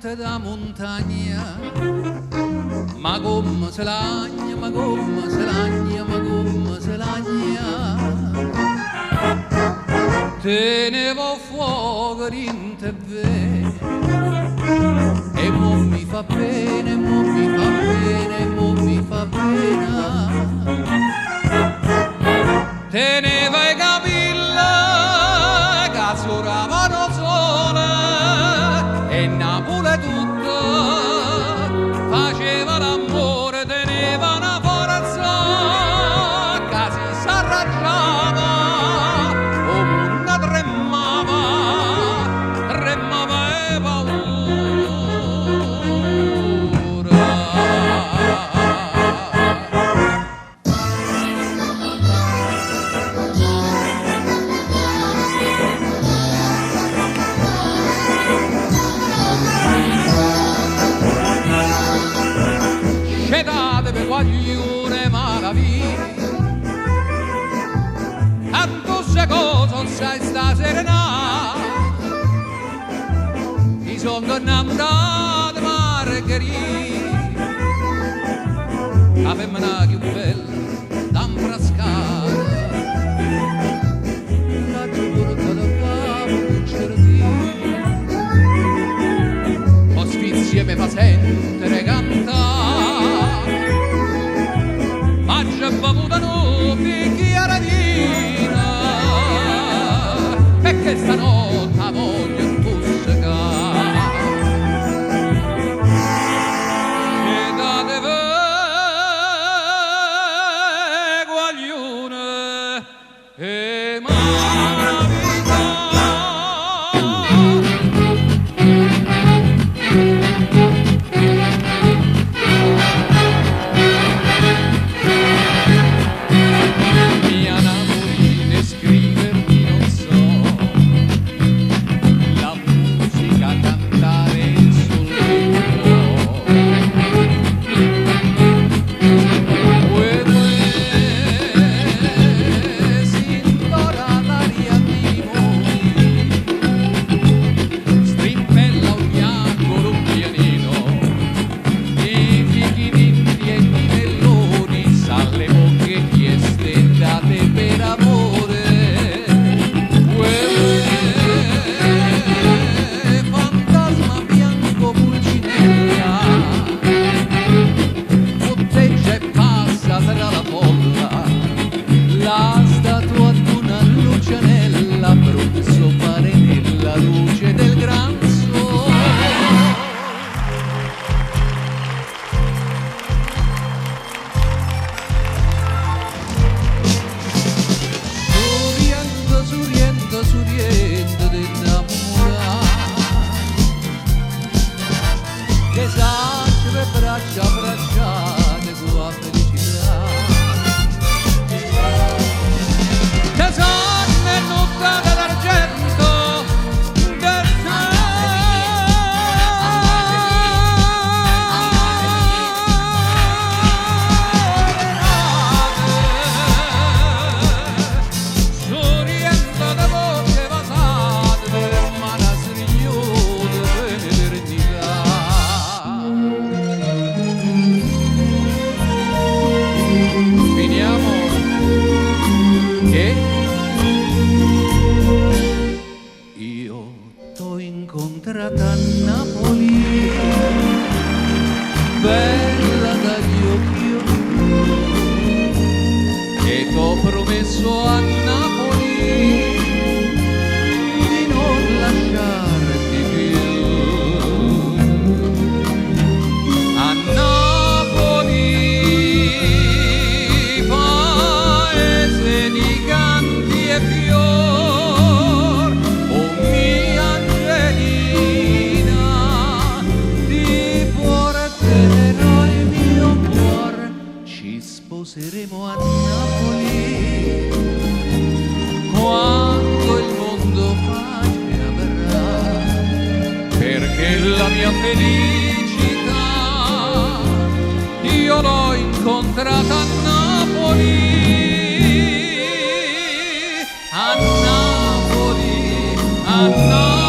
gente da montagna, ma come se lagna, ma come se lagna, ma come se lagna. Tenevo fuori in TV e mo mi fa bene, mo mi fa bene, mo mi fa pena. Teneva i capelli che suravano sole e Napoli tutta faceva l'amore, teneva una forza che si s'arrangiava, o mondo tremava, tremava e paura. Scedatevi guaglione malavì, tanto se cosa sai sta serena. Mi sono innamorato Margherita, la femmina più bella d'Ambrascata. La giurca da pavo un giardino, o sfizie mi fa sentire cantare. C'è bevuta un bicchiere di vino e che stanotte voglio intossicare. E datevi guaglione e malavita. Braccia abbracciate con la felicità. Le sonne nottate d'argento del sorriendo da voce vasate per mano sriglione per l'eternità. Finiamo che io t'ho incontrata a Napoli, bella dagli occhi e t'ho promesso a Napoli di non lasciarti più. A Napoli fior, oh mia Angelina, ti porterò il mio cuore, ci sposeremo a Napoli, quando il mondo pace avrà, perché la mia felicità io l'ho incontrata a Napoli. A Napoli, a Napoli.